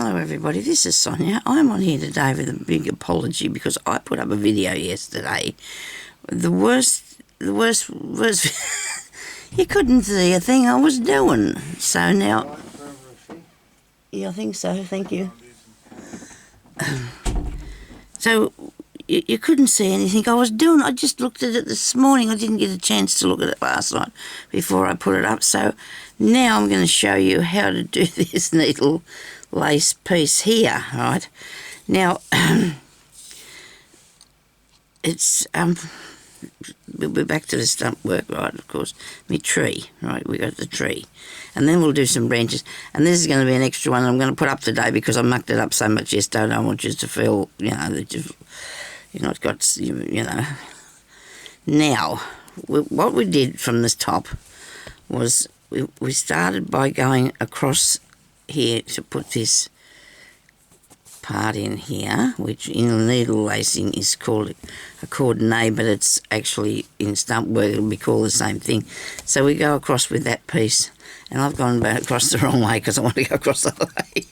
Hello everybody, this is Sonia. I'm on here today with a big apology because I put up a video yesterday. The worst, you couldn't see a thing I was doing. So now, yeah, I think so, thank you. So, you couldn't see anything I was doing. I just looked at it this morning. I didn't get a chance to look at it last night before I put it up. So now I'm going to show you how to do this needle lace piece here, right? Now, it's, we'll be back to the stump work, right, of course. My tree, right, we got the tree. And then we'll do some branches. And this is going to be an extra one I'm going to put up today because I mucked it up so much yesterday. I don't want you to feel, you know, that you've not got, you know. Now, what we did from this top was we started by going across here to put this part in here, which in needle lacing is called a cordonnet, but it's actually in stump work it'll be called the same thing. So we go across with that piece, and I've gone back across the wrong way because I want to go across the other way.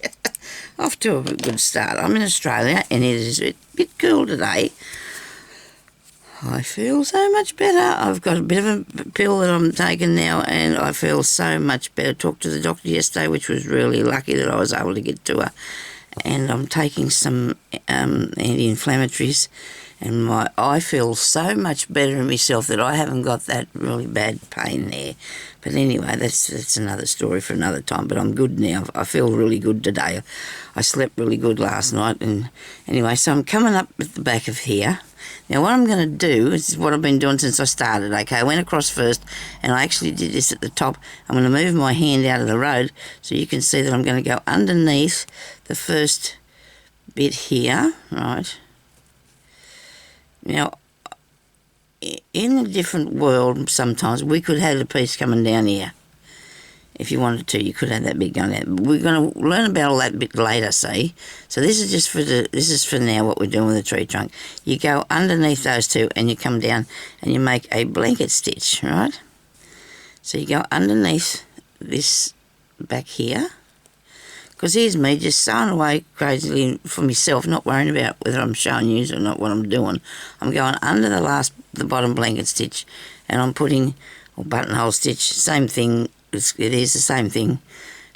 Off to a good start. I'm in Australia and it is a bit cool today. I feel so much better. I've got a bit of a pill that I'm taking now and I feel so much better. Talked to the doctor yesterday, which was really lucky that I was able to get to her. And I'm taking some anti-inflammatories and I feel so much better in myself that I haven't got that really bad pain there. But anyway, that's another story for another time. But I'm good now. I feel really good today. I slept really good last night. And anyway, so I'm coming up at the back of here. Now what I'm going to do is what I've been doing since I started. Okay, I went across first and I actually did this at the top. I'm going to move my hand out of the road so you can see that I'm going to go underneath the first bit here, right? Now, in a different world, sometimes we could have the piece coming down here. If you wanted to, you could have that bit going out. But we're going to learn about all that bit later, see? So this is just this is for now what we're doing with the tree trunk. You go underneath those two and you come down and you make a blanket stitch, right? So you go underneath this back here. Because here's me just sewing away crazily for myself, not worrying about whether I'm showing you or not what I'm doing. I'm going under the bottom blanket stitch and I'm putting, or buttonhole stitch, same thing, it is the same thing.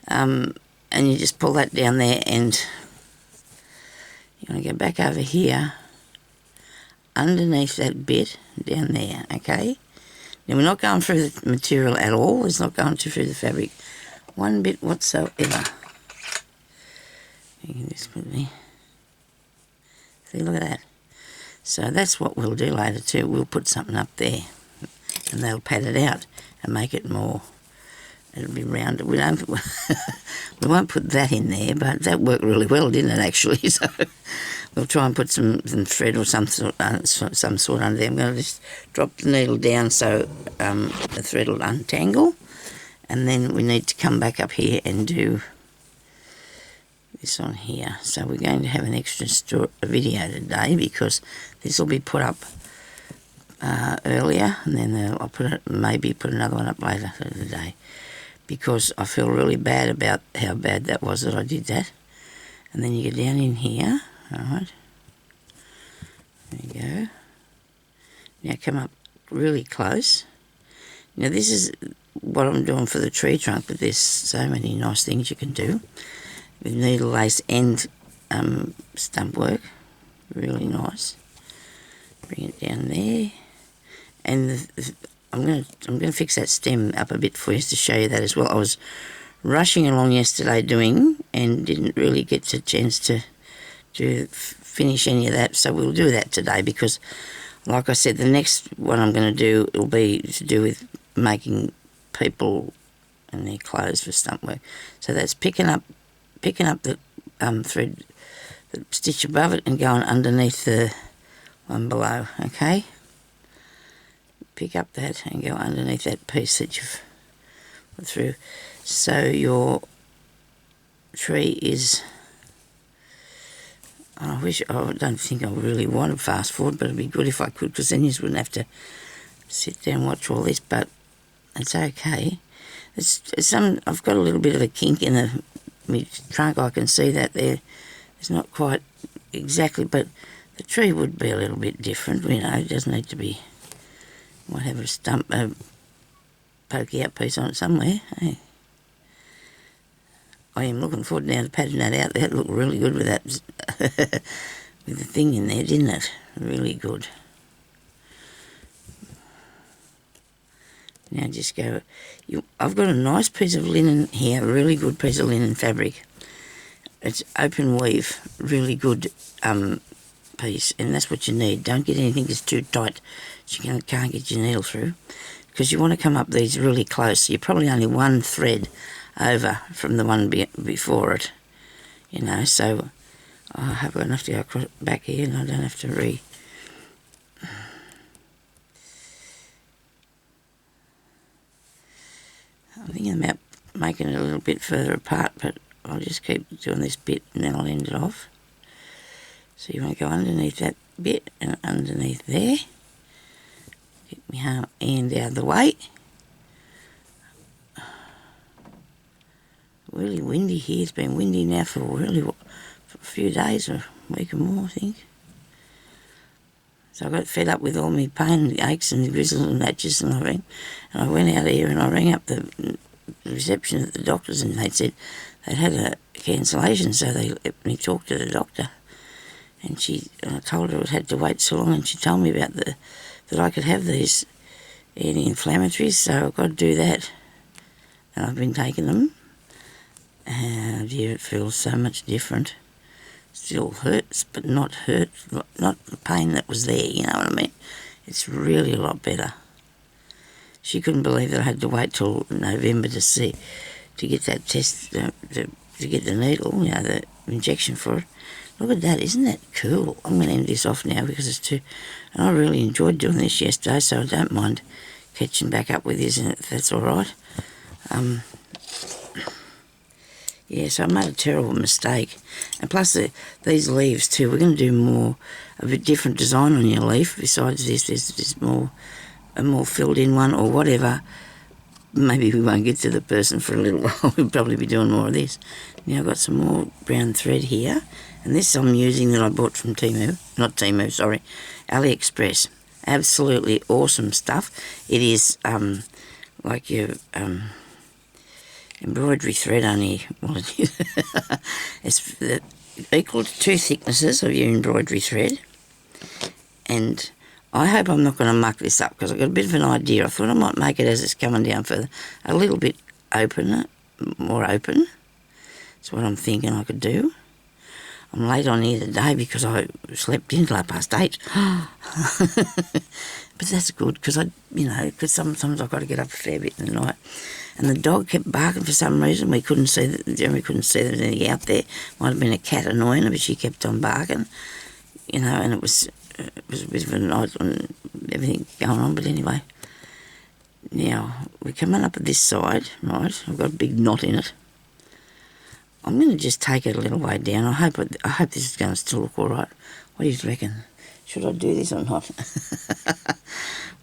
And you just pull that down there and you want to go back over here, underneath that bit, down there, okay? Now we're not going through the material at all, it's not going through the fabric, one bit whatsoever. You can just put me. See, look at that. So that's what we'll do later too. We'll put something up there, and they'll pad it out and make it more. It'll be rounded. We won't put that in there, but that worked really well, didn't it? Actually, so we'll try and put some thread or some sort under there. I'm going to just drop the needle down so the thread will untangle, and then we need to come back up here and do this on here. So we're going to have an extra video today because this will be put up earlier, and then I'll maybe put another one up later for the day because I feel really bad about how bad that was that I did that. And then you go down in here, alright, there you go. Now come up really close. Now this is what I'm doing for the tree trunk, but there's so many nice things you can do with needle lace and stump work. Really nice. Bring it down there, and I'm going to fix that stem up a bit for you to show you that as well. I was rushing along yesterday doing and didn't really get a chance to finish any of that, so we'll do that today because, like I said, the next one I'm going to do will be to do with making people and their clothes for stump work. So that's picking up the thread, the stitch above it and going underneath the one below, okay? Pick up that and go underneath that piece that you've put through. So your tree is, I don't think I really want to fast forward, but it'd be good if I could because then you wouldn't have to sit there and watch all this, but it's okay. I've got a little bit of a kink in the my trunk, I can see that there. It's not quite exactly, but the tree would be a little bit different, you know. It doesn't need to be, might have a stump, a pokey out piece on it somewhere, hey. I am looking forward now to patting that out. That looked really good with that, with the thing in there, didn't it? Really good. Now just go, I've got a nice piece of linen here, a really good piece of linen fabric. It's open weave, really good piece, and that's what you need. Don't get anything that's too tight so you can't get your needle through, because you want to come up these really close. You're probably only one thread over from the one before it, you know, so I hope enough to go across, back here, and I don't have to I'm thinking about making it a little bit further apart, but I'll just keep doing this bit and then I'll end it off. So you want to go underneath that bit and underneath there. Get my hand out of the way. Really windy here. It's been windy now for a few days, or a week or more, I think. So I got fed up with all my pain and aches and grizzles and thatches and everything. And I went out here and I rang up the reception at the doctor's, and they said they'd had a cancellation, so they let me talk to the doctor. And I told her I had to wait so long, and she told me about that I could have these anti-inflammatories, so I've got to do that. And I've been taking them. And dear, it feels so much different. Still hurts, but not the pain that was there, you know what I mean? It's really a lot better. She couldn't believe that I had to wait till November to get that test, to get the needle, you know, the injection for it. Look at that, isn't that cool? I'm going to end this off now because it's too... And I really enjoyed doing this yesterday, so I don't mind catching back up with you, if that's all right. Yeah, so I made a terrible mistake. And plus these leaves too, we're going to do a bit different design on your leaf. Besides this, there's a more filled in one or whatever. Maybe we won't get to the person for a little while. We'll probably be doing more of this. Now I've got some more brown thread here. And this I'm using that I bought from AliExpress. Absolutely awesome stuff. It is like your... embroidery thread only, well, it is. It's equal to 2 thicknesses of your embroidery thread. And I hope I'm not going to muck this up, because I've got a bit of an idea. I thought I might make it as it's coming down further, a little bit more open. That's what I'm thinking I could do. I'm late on here today because I slept in till 8:30. But that's good, because because sometimes I've got to get up a fair bit in the night. And the dog kept barking for some reason. Jeremy couldn't see there was anything out there. Might have been a cat annoying her, but she kept on barking. And it was a bit of a night and everything going on. But anyway, now we're coming up at this side, right? I've got a big knot in it. I'm going to just take it a little way down. I hope this is going to still look all right. What do you reckon? Should I do this or not?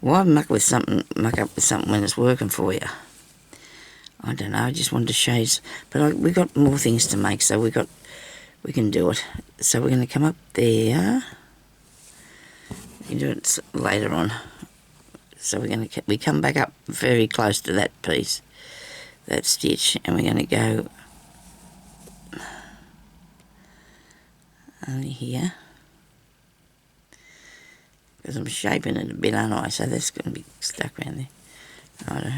Why muck up with something when it's working for you? I don't know. I just wanted to show you. But we got more things to make, so we can do it. So we're going to come up there. We can do it later on. So we come back up very close to that piece, that stitch, and we're going to go only here, because I'm shaping it a bit, aren't I? So that's going to be stuck around there. Righto.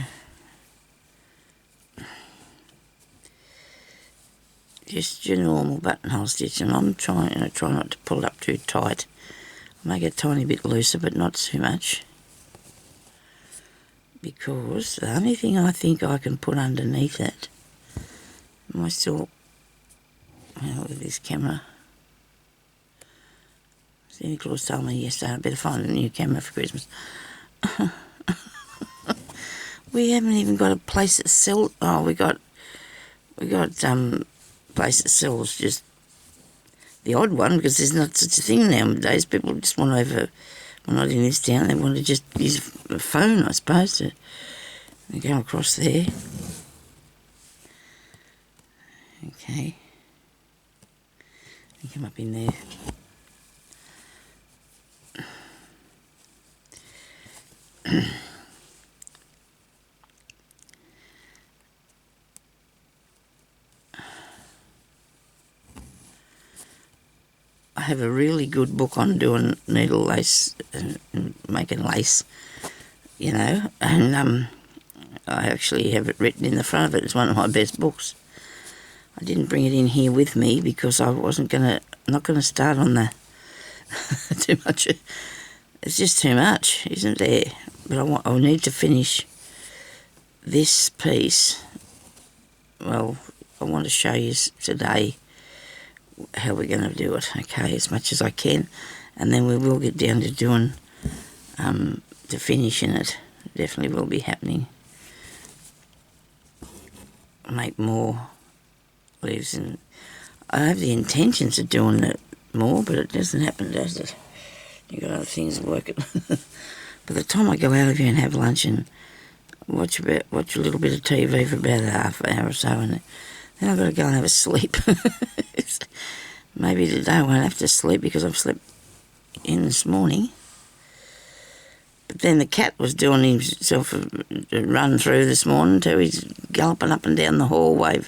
Just your normal buttonhole stitch, and I'm try not to pull it up too tight. I'll make it a tiny bit looser, but not too much, because the only thing I think I can put underneath it, am I still, with this camera? Santa Claus told me yesterday I better find a new camera for Christmas. We haven't even got a place that sells. Oh, we got place that sells just the odd one, because there's not such a thing nowadays. People just want to have well, not in this town, they want to just use a phone, I suppose, to go across there. Okay. Come up in there. I have a really good book on doing needle lace and making lace, you know, and I actually have it written in the front of it. It's one of my best books. I didn't bring it in here with me because I wasn't not gonna start on the too much. It's just too much, isn't there? But I need to finish this piece. Well, I want to show you today how we're going to do it, okay, as much as I can, and then we will get down to doing, to finishing it. Definitely will be happening. Make more leaves, and I have the intentions of doing it more, but it doesn't happen, does it? You've got other things working. By the time I go out of here and have lunch and watch a little bit of TV for about a half hour or so, and then I've got to go and have a sleep. Maybe today I won't have to sleep because I've slept in this morning. But then the cat was doing himself a run through this morning too. He's galloping up and down the hallway,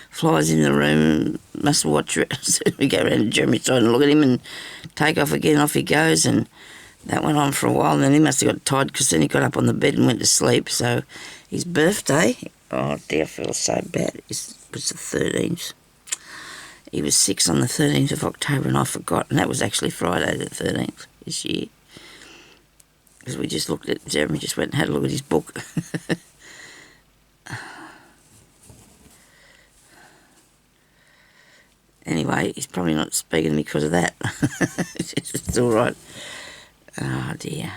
flies in the room, must watch it. So we go around to Jeremy's side and look at him and take off again, off he goes. And that went on for a while, and then he must have got tired because then he got up on the bed and went to sleep. So his birthday, oh dear, I feel so bad, it was the 13th. He was 6 on the 13th of October, and I forgot, and that was actually Friday the 13th this year. Because we just looked at, Jeremy just went and had a look at his book. Anyway, he's probably not speaking to me because of that. It's all right. Oh dear.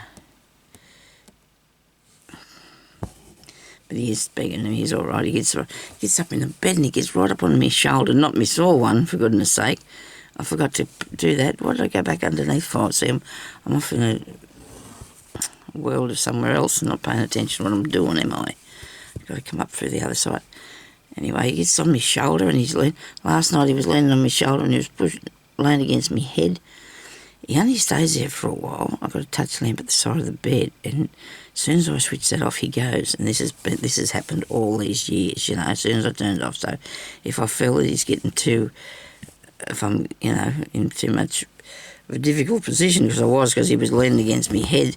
But he is speaking to me, he's all right. He gets up in the bed and he gets right up on my shoulder, not me sore one, for goodness sake. I forgot to do that. Why did I go back underneath for? See, I'm off in a world of somewhere else and not paying attention to what I'm doing, am I? I've got to come up through the other side. Anyway, he gets on my shoulder and last night he was leaning on my shoulder and he was laying against my head. He only stays there for a while. I've got a touch lamp at the side of the bed, and as soon as I switch that off, he goes. And this has happened all these years, you know, as soon as I turn it off. So if I feel that he's getting if I'm, you know, in too much of a difficult position, because he was leaning against my head,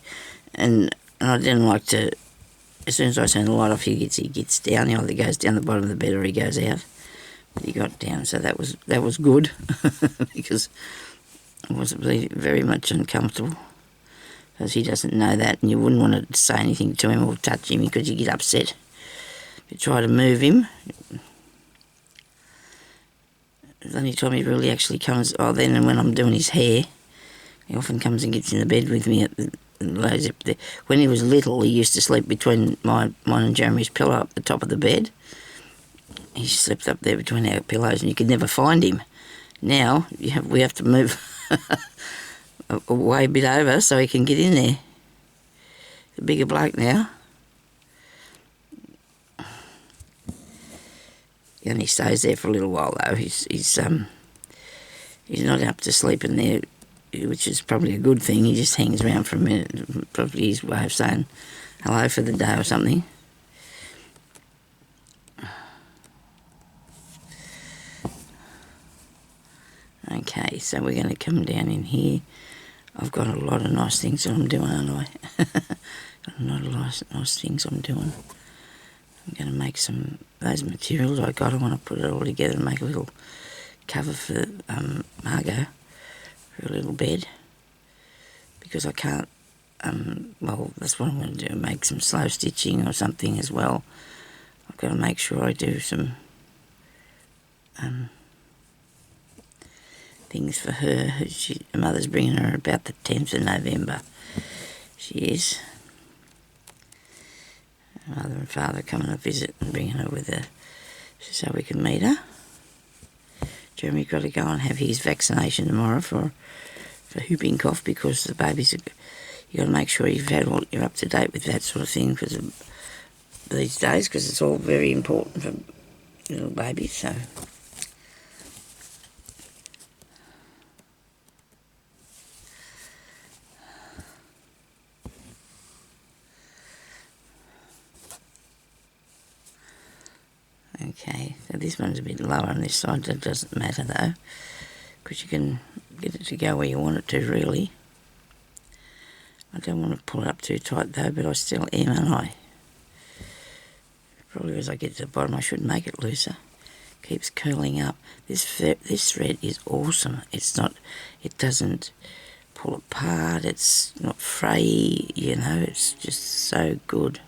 and I didn't like to, as soon as I turn the light off, he gets down. He either goes down the bottom of the bed or he goes out. But he got down, so that was good, because I was very much uncomfortable, because he doesn't know that, and you wouldn't want to say anything to him or touch him because you get upset. If you try to move him, the only time he really actually comes, then and when I'm doing his hair, he often comes and gets in the bed with me lays up there. When he was little, he used to sleep between mine and Jeremy's pillow up the top of the bed. He slept up there between our pillows, and you could never find him. Now we have to move a way bit over so he can get in there. A bigger bloke now. He only stays there for a little while though. He's not up to sleeping there, which is probably a good thing. He just hangs around for a minute, probably his way of saying hello for the day or something. Okay, so we're going to come down in here. I've got a lot of nice things that I'm doing, aren't I? Got a lot of nice things I'm doing. I'm going to make those materials I got. I want to put it all together and make a little cover for Margot for a little bed, because I can't, well, that's what I'm going to do, make some slow stitching or something as well. I've got to make sure I do some things for her. Her mother's bringing her about the 10th of November. She is. Her mother and father coming to visit and bringing her with her so we can meet her. Jeremy's got to go and have his vaccination tomorrow for whooping cough, because the babies, you got to make sure you're up to date with that sort of thing because these days, because it's all very important for little babies. So This one's a bit lower on this side. That doesn't matter though, because you can get it to go where you want it to, really. I don't want to pull it up too tight though, but I still am, aren't I? Probably as I get to the bottom I should make it looser. Keeps curling up. This thread is awesome. It doesn't pull apart, it's not fray, it's just so good.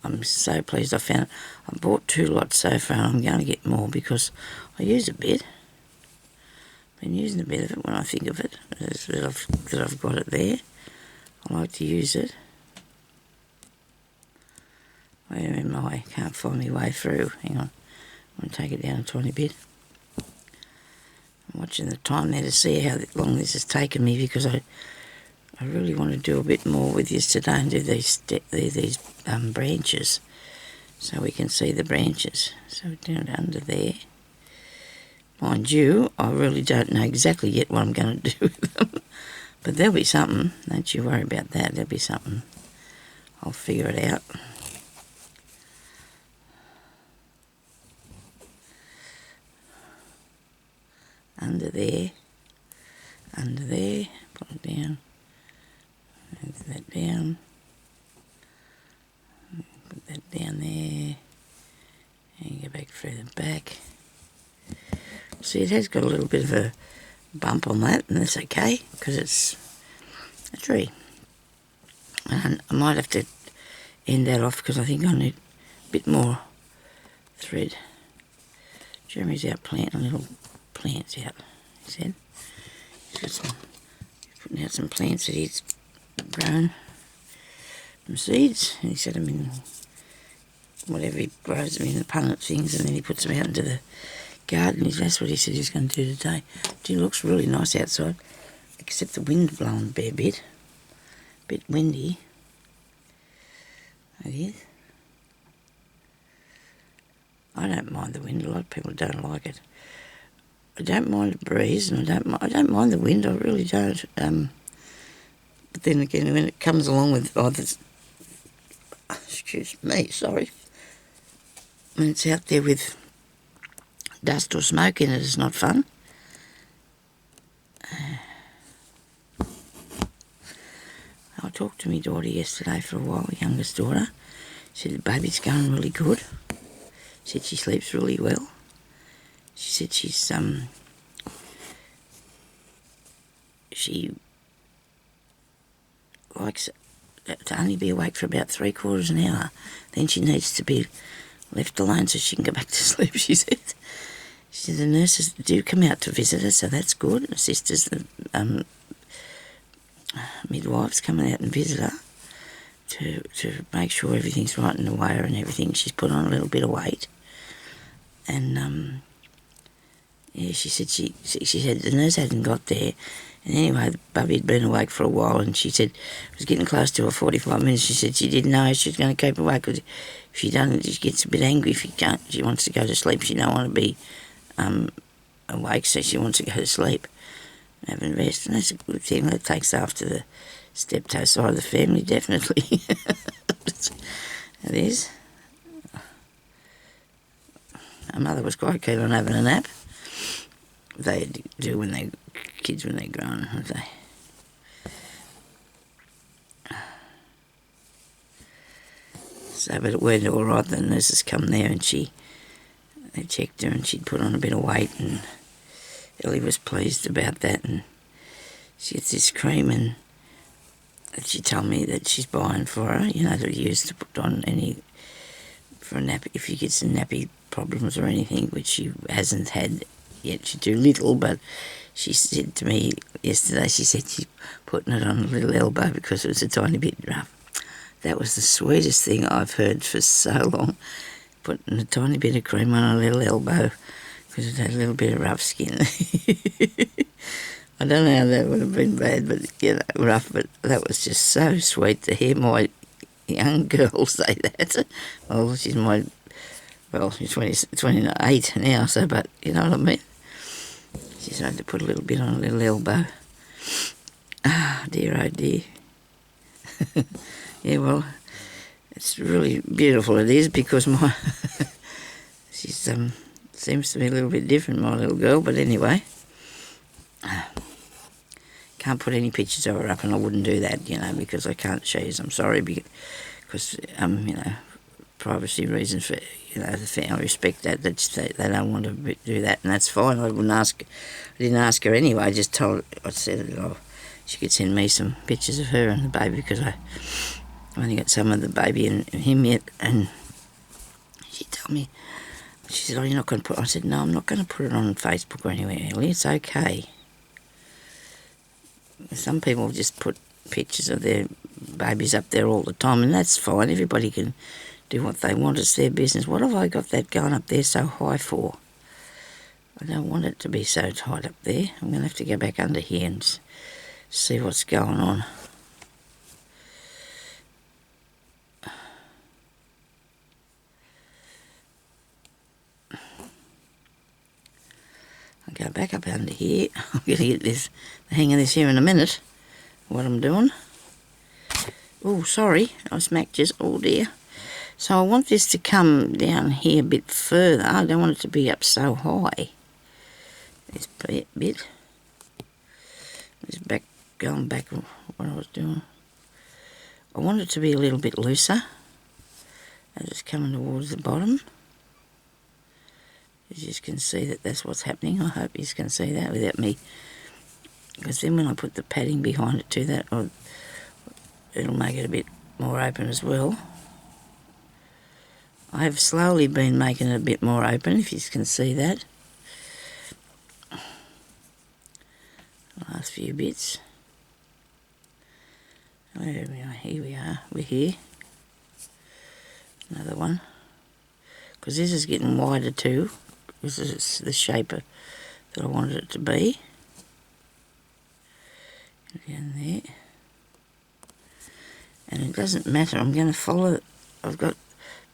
I'm so pleased I found it. I bought 2 lots so far, and I'm going to get more because I use a bit. I've been using a bit of it when I think of it, that I've got it there. I like to use it. Where am I? Can't find my way through. Hang on. I'm going to take it down a tiny bit. I'm watching the time there to see how long this has taken me, because I really want to do a bit more with this today and do these branches so we can see the branches. So down under there. Mind you, I really don't know exactly yet what I'm going to do with them. But there'll be something. Don't you worry about that. There'll be something. I'll figure it out. Under there, put it down, move that down, put that down there, and go back through the back. See, it has got a little bit of a bump on that, and that's okay, because it's a tree. And I might have to end that off, because I think I need a bit more thread. Jeremy's out planting little plants out, he said. He's putting out some plants that he's grown from seeds, and he set them in whatever he grows them in, the punnet things, and then he puts them out into the garden. That's what he said he was going to do today. It looks really nice outside, except the wind blowing a fair bit. A bit windy. It is. I don't mind the wind. A lot of people don't like it. I don't mind the breeze, and I don't mind the wind. I really don't. But then again, when it comes along with excuse me, sorry. When it's out there with dust or smoke in it, it's not fun. I talked to my daughter yesterday for a while, youngest daughter. She said the baby's going really good. She said she sleeps really well. She said she likes to only be awake for about 3/4 an hour. Then she needs to be left alone so she can go back to sleep, she said. She said the nurses do come out to visit her, so that's good. The sisters, the midwives coming out and visit her to make sure everything's right in the weigher and everything. She's put on a little bit of weight. And yeah, she said the nurse hadn't got there, and anyway, the bubby had been awake for a while, and she said it was getting close to her 45 minutes. She said she didn't know she was going to keep awake, because if she doesn't, she gets a bit angry if she wants to go to sleep. She don't want to be awake, so she wants to go to sleep and have a rest, and that's a good thing. That takes after the steptoe side of the family, definitely. It is. Her mother was quite keen on having a nap. They do when they're grown, don't they? So, but it went all right. The nurses come there and they checked her, and she'd put on a bit of weight, and Ellie was pleased about that. And she gets this cream, and she told me that she's buying for her, to use to put on for a nappy, if she gets some nappy problems or anything, which she hasn't had yet. She's too little, but she said to me yesterday, she said she's putting it on a little elbow because it was a tiny bit rough. That was the sweetest thing I've heard for so long, putting a tiny bit of cream on a little elbow because it had a little bit of rough skin. I don't know how that would have been bad, but rough, but that was just so sweet to hear my young girl say that. Well, she's 28 now, so, but you know what I mean? She started to put a little bit on a little elbow. Ah, dear, oh dear. Yeah, well, it's really beautiful it is, because She's seems to be a little bit different, my little girl, but anyway. Can't put any pictures of her up, and I wouldn't do that, because I can't show you. I'm sorry, because privacy reasons for I respect that. They don't want to do that, and that's fine. I didn't ask her anyway. I said she could send me some pictures of her and the baby, because I've only got some of the baby and him yet. And she told me, she said, "Oh, you're not going to put." I said, "No, I'm not going to put it on Facebook or anywhere, Ellie. It's okay." Some people just put pictures of their babies up there all the time, and that's fine. Everybody can do what they want. It's their business. What have I got that going up there so high for? I don't want it to be so tight up there. I'm going to have to go back under here and see what's going on. I'll go back up under here. I'm going to get the hang of this here in a minute, what I'm doing. Oh, sorry, I smacked you. Oh dear. So I want this to come down here a bit further. I don't want it to be up so high. This bit. Just going back what I was doing. I want it to be a little bit looser. As it's coming towards the bottom. You just can see that's what's happening. I hope you can see that without me. Because then when I put the padding behind it too, it'll make it a bit more open as well. I have slowly been making it a bit more open, if you can see that. Last few bits. Where we are, here we are, we're here. Another one. Because this is getting wider too. This is the shape that I wanted it to be. Down there. And it doesn't matter, I'm going to follow, I've got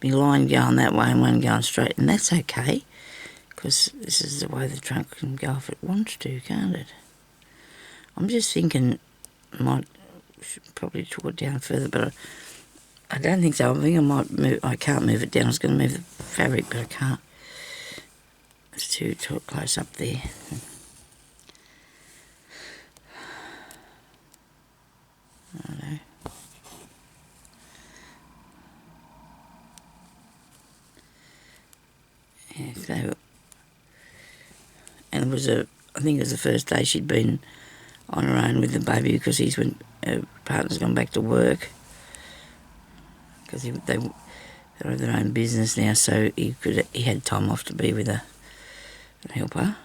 my line going that way and one going straight, and that's okay, because this is the way the trunk can go if it wants to, can't it? I'm just thinking I should probably draw it down further, but I don't think so. I think I might move, I can't move it down. I was going to move the fabric, but I can't. It's too close up there. I don't know. Yeah, so, and I think it was the first day she'd been on her own with the baby, because her partner's gone back to work, because they have their own business now, so he had time off to be with a helper.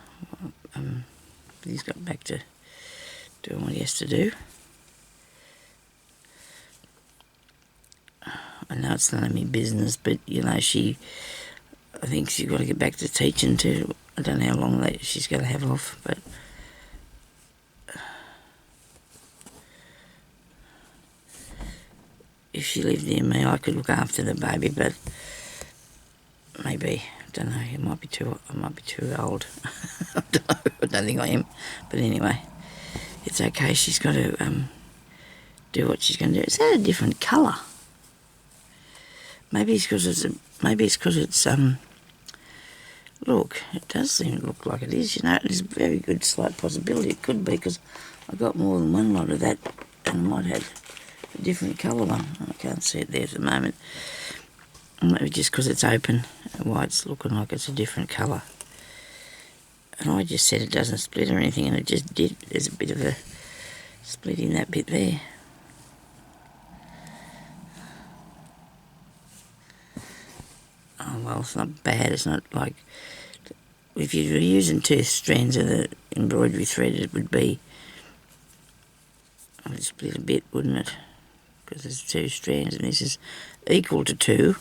He's got back to doing what he has to do. I know it's none of my business, but I think she's got to get back to teaching too. I don't know how long she's going to have off, but if she lived near me, I could look after the baby, but maybe, I don't know, I might be too old. I don't know, I don't think I am, but anyway, it's okay. She's got to do what she's going to do. Is that a different colour? Maybe it's because it's look, it does seem to look like it is, there's a very good slight possibility it could be, because I got more than one lot of that, and I might have a different colour one. I can't see it there at the moment. Maybe just because it's open, why it's looking like it's a different colour. And I just said it doesn't split or anything, and it just did. There's a bit of a split in that bit there. Oh, well, it's not bad. It's not like, if you were using 2 strands of the embroidery thread, it would split a bit, wouldn't it? Because there's 2 strands, and this is equal to 2.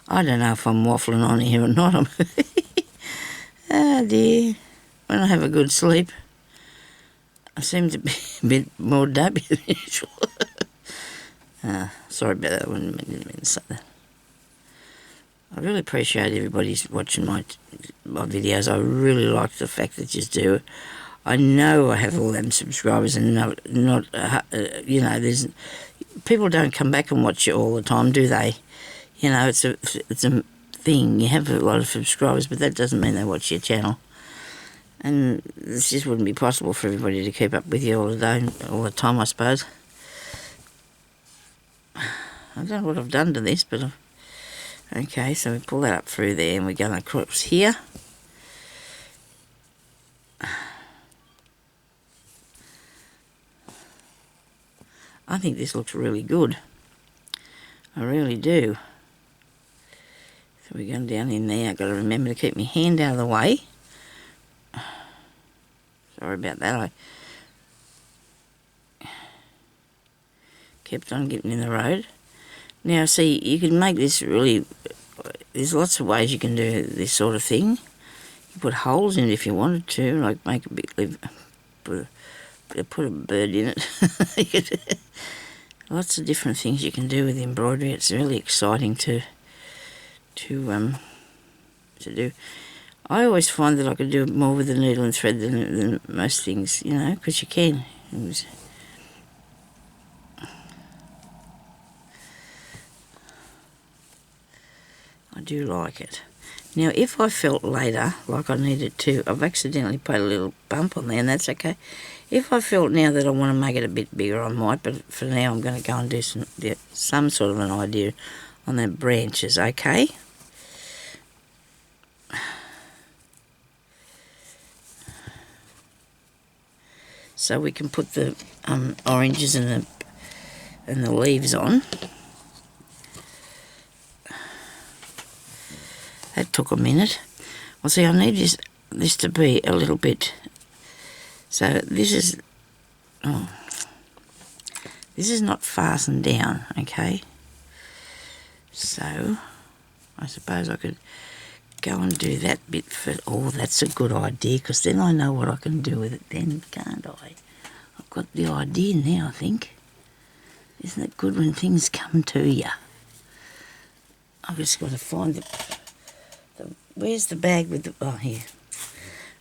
I don't know if I'm waffling on here or not. Oh dear. When I have a good sleep, I seem to be a bit more dopey than usual. Sorry about that. I didn't mean to say that. I really appreciate everybody's watching my videos. I really like the fact that you do. I know I have all them subscribers, and there's people don't come back and watch you all the time, do they? It's a thing. You have a lot of subscribers, but that doesn't mean they watch your channel. And this just wouldn't be possible for everybody to keep up with you all the day, all the time, I suppose. I don't know what I've done to this, but okay, so we pull that up through there and we're going across here. I think this looks really good. I really do. So we're going down in there. I've got to remember to keep my hand out of the way. Sorry about that. I kept on getting in the road. Now, see, you can make this really... There's lots of ways you can do this sort of thing. You put holes in it if you wanted to, like make a bit... Put a bird in it. Lots of different things you can do with embroidery. It's really exciting to do. I always find that I could do more with the needle and thread than most things, you know, because you can. I do like it. Now, if I felt later like I needed to, I've accidentally put a little bump on there, and that's okay. If I felt now that I want to make it a bit bigger, I might, but for now I'm going to go and do some sort of an idea on the branches, okay? So we can put the oranges and the leaves on. That took a minute. Well, see, I need this to be a little bit... So this is... Oh, this is not fastened down, okay? So I suppose I could go and do that bit for... Oh, that's a good idea, because then I know what I can do with it then, can't I? I've got the idea now, I think. Isn't it good when things come to you? I've just got to find the where's the bag with the... Oh, here.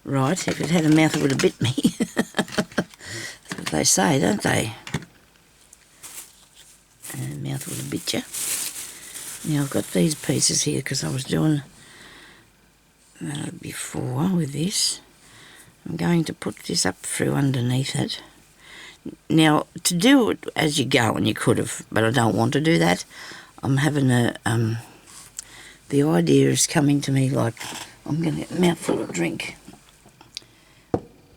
Right, if it had a mouth it would have bit me. That's what they say, don't they? A mouth would have bit you. Now I've got these pieces here because I was doing that before with this. I'm going to put this up through underneath it. Now, to do it as you go, and you could have, but I don't want to do that. I'm having a... the idea is coming to me like I'm going to get a mouthful of drink.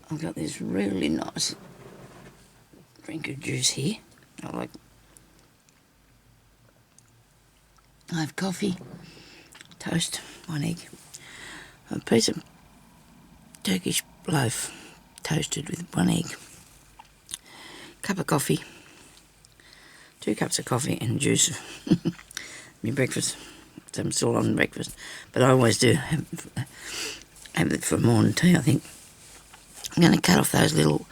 I've got this really nice drink of juice here. I have coffee, toast, 1 egg, a piece of Turkish loaf toasted with 1 egg, cup of coffee, 2 cups of coffee and juice. My breakfast. So I'm still on breakfast, but I always do have it for morning tea, I think. I'm going to cut off those little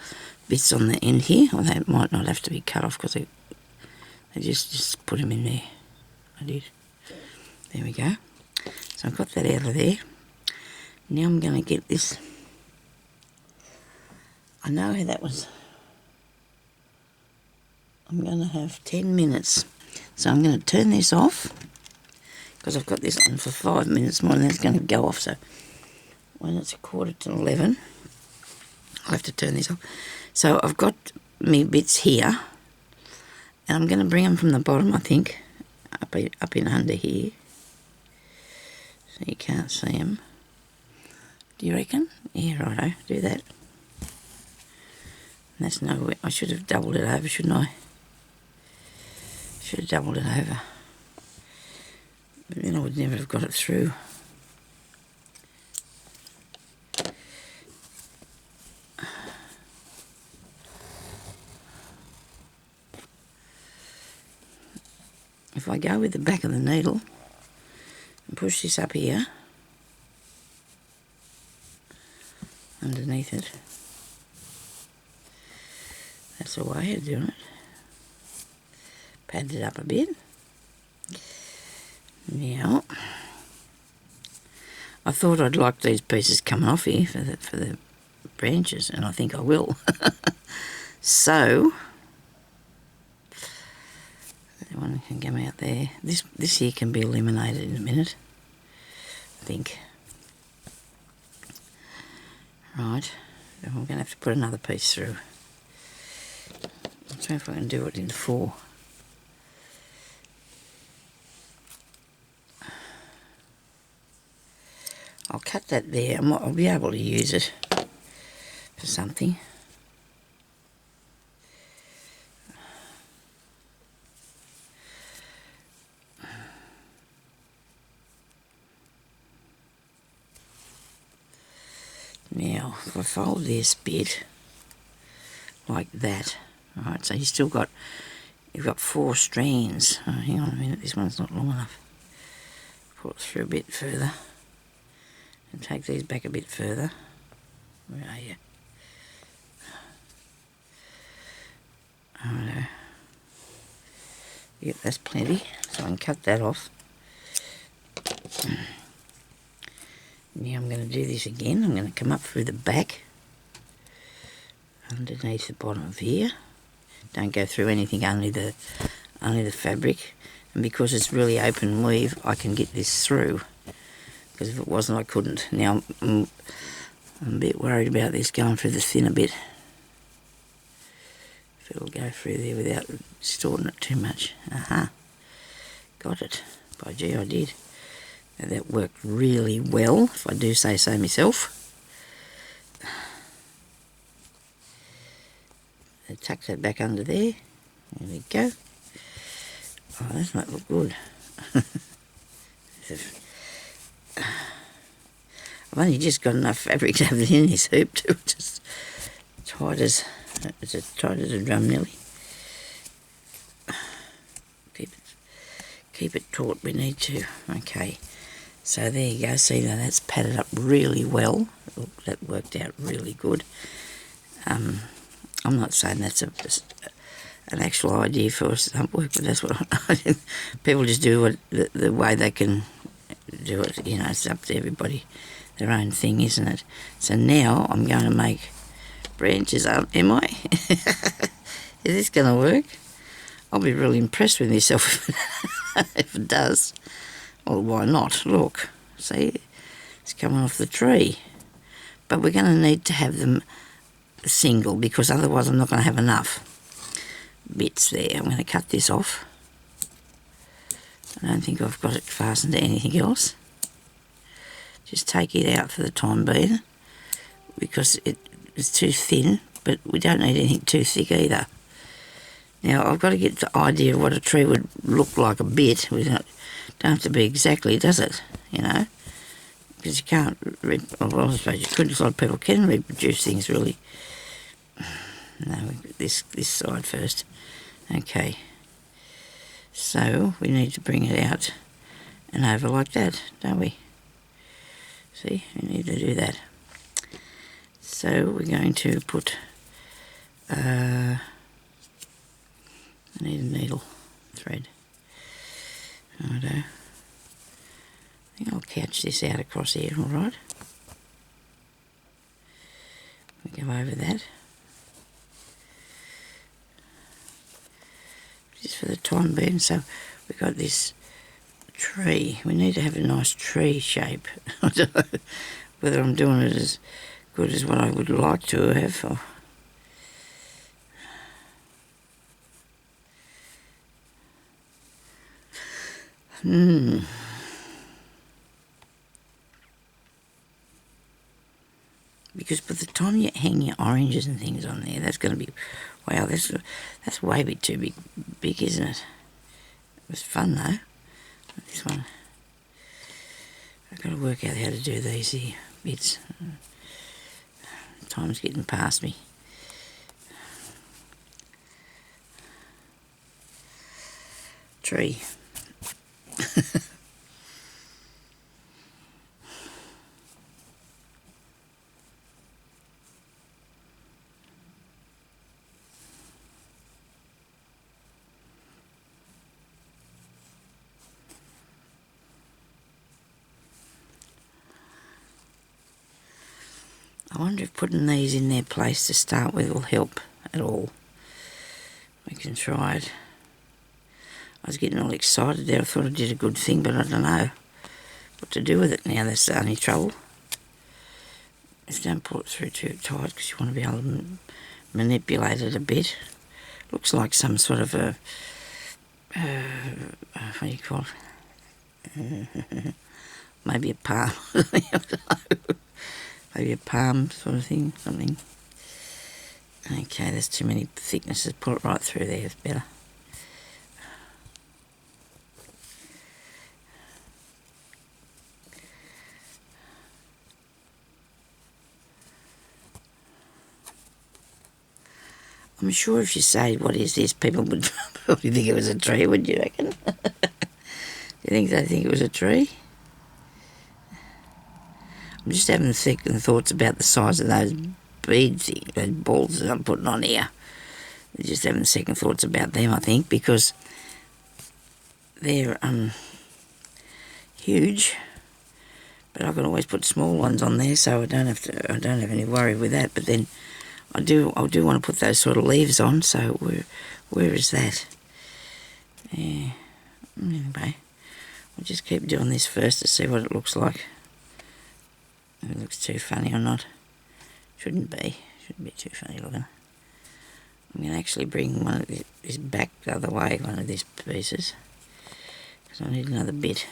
bits on the end here, or they might not have to be cut off because I just put them in there. I did. There we go. So I've got that out of there. Now I'm going to get this. I know how that was. I'm going to have 10 minutes. So I'm going to turn this off, because I've got this on for 5 minutes more, and that's going to go off. So when it's 11:15, I'll have to turn this off. So I've got me bits here, and I'm going to bring them from the bottom, I think, up in under here, so you can't see them. Do you reckon? Yeah, righto, do that. And that's no way. I should have doubled it over, shouldn't I? Should have doubled it over. But then I would never have got it through. If I go with the back of the needle and push this up here, underneath it, that's a way of doing it. Pad it up a bit. Now, I thought I'd like these pieces coming off here for the branches, and I think I will. So, that one can come out there. This here can be eliminated in a minute. think. Right, I'm going to have to put another piece through. Let's see if I can do it in 4. I'll cut that there. I'll be able to use it for something. Now, if I fold this bit like that, right, so you've got 4 strands. Oh, hang on a minute, this one's not long enough. Pull it through a bit further and take these back a bit further. Where are you? Righto. Yep, that's plenty, so I can cut that off. Now I'm going to do this again. I'm going to come up through the back, underneath the bottom of here. Don't go through anything, only the fabric. And because it's really open weave, I can get this through. Because if it wasn't, I couldn't. Now I'm a bit worried about this going through the thinner bit. If it'll go through there without distorting it too much. Aha, got it. By gee, I did. Now that worked really well, if I do say so myself. I tuck that back under there. There we go. Oh, that might look good. I've only just got enough fabric to have it in this hoop to just it's as tight as a drum nearly. Keep it taut, we need to. Okay, so there you go. See, now that's padded up really well. Look, that worked out really good. I'm not saying that's an actual idea for a stump work, but that's what people just do the way they can do it. You know, it's up to everybody, their own thing, isn't it? So now I'm going to make branches, am I? Is this going to work? I'll be really impressed with myself if it does. Well, why not? Look, see, it's coming off the tree. But we're going to need to have them single, because otherwise I'm not going to have enough bits there. I'm going to cut this off. I don't think I've got it fastened to anything else. Just take it out for the time being, because it's too thin, but we don't need anything too thick either. Now I've got to get the idea of what a tree would look like a bit. We don't have to be exactly, does it? You know, because you can't. Well, I suppose you could. A lot of people can reproduce things really. No, this side first. Okay. So we need to bring it out and over like that, don't we? See, we need to do that. So we're going to put. I need a needle thread. Righto. I think I'll catch this out across here, alright? We go over that. Just for the time being, so we've got this tree. We need to have a nice tree shape. I don't know whether I'm doing it as good as what I would like to have. Or Because by the time you hang your oranges and things on there, that's going to be, wow, that's way a bit too big, isn't it? It was fun though. This one, I've got to work out how to do these here bits. Time's getting past me. Tree. I wonder if putting these in their place to start with will help at all. We can try it. I was getting all excited there. I thought I did a good thing, but I don't know what to do with it now. That's the only trouble. Just don't pull it through too tight because you want to be able to manipulate it a bit. Looks like some sort of a, what do you call it? Maybe a palm. I don't know. Maybe a palm sort of thing, something. Okay, there's too many thicknesses. Pull it right through there, it's better. I'm sure if you say, what is this, people would probably think it was a tree, would you reckon? Do you think they think it was a tree? I'm just having second thoughts about the size of those beads, those balls that I'm putting on here. Just having second thoughts about them, I think, because they're huge. But I can always put small ones on there, so I don't have any worry with that. But then I do want to put those sort of leaves on. So where is that? Yeah. Anyway, we'll just keep doing this first to see what it looks like. If it looks too funny or not. Shouldn't be too funny looking. I'm going to actually bring one of this back the other way, one of these pieces, because I need another bit.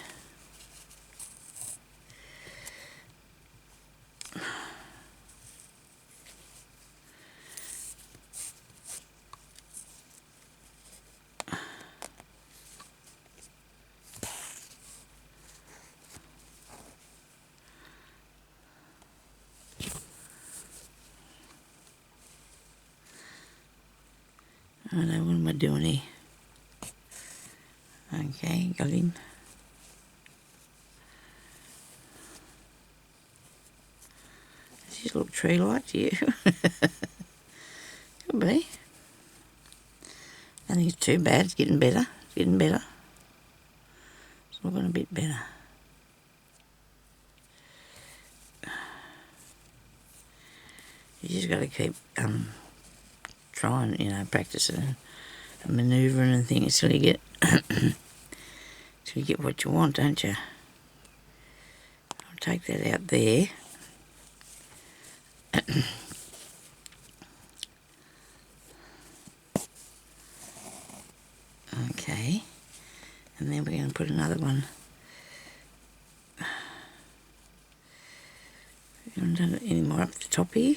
I don't know, what am I doing here? Okay, got him. Does this look tree-like to you? Could be. I think it's too bad. It's getting better. It's getting better. It's looking a bit better. You just got to keep trying, practicing and manoeuvring and things till you get till you get what you want, don't you? I'll take that out there. Okay, and then we're going to put another one. We haven't done any more up the top here.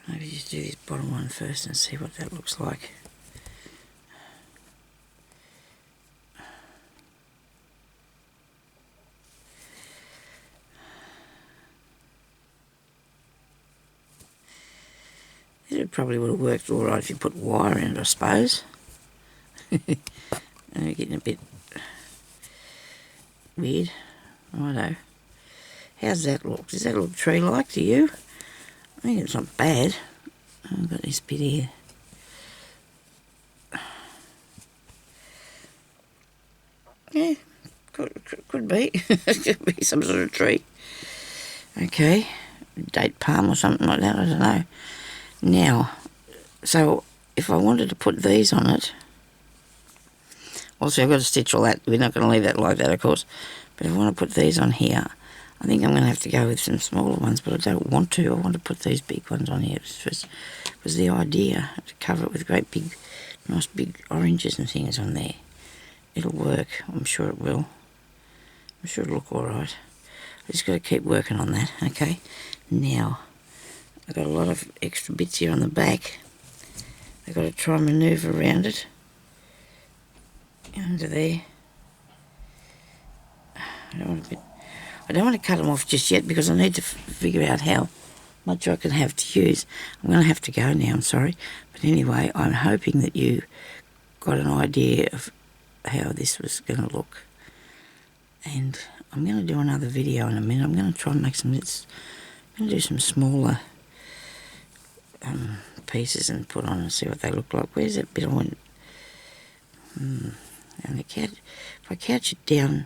Maybe just do this bottom one first and see what that looks like. It probably would have worked all right if you put wire in it, I suppose. We're getting a bit weird. Righto. How's that look? Does that look tree-like to you? I think it's not bad. I've got this bit here. Yeah, could be. Could be some sort of tree. Okay, date palm or something like that, I don't know. Now, so if I wanted to put these on it, also I've got to stitch all that. We're not going to leave that like that, of course. But if I want to put these on here, I think I'm going to have to go with some smaller ones, but I don't want to. I want to put these big ones on here. It was the idea to cover it with great big, nice big oranges and things on there. It'll work. I'm sure it will. I'm sure it'll look all right. I just got to keep working on that, okay? Now, I've got a lot of extra bits here on the back. I've got to try and manoeuvre around it. Under there. I don't want to cut them off just yet because I need to figure out how much I can have to use. I'm going to have to go now, I'm sorry. But anyway, I'm hoping that you got an idea of how this was going to look. And I'm going to do another video in a minute. I'm going to try and make I'm going to do some smaller pieces and put on and see what they look like. Where's that bit I want? And if I couch it down,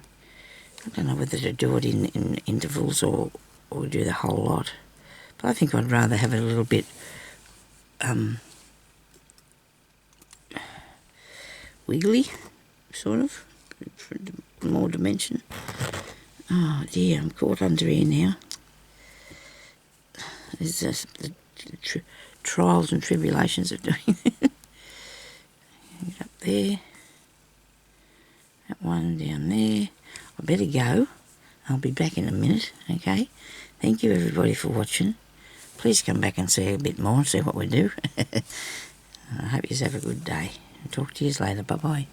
I don't know whether to do it in intervals or do the whole lot. But I think I'd rather have it a little bit wiggly, sort of, for more dimension. Oh dear, I'm caught under here now. There's the trials and tribulations of doing it. Get up there. That one down there. I better go. I'll be back in a minute, okay? Thank you everybody for watching. Please come back and see a bit more and see what we do. I hope you have a good day. I'll talk to you later. Bye-bye.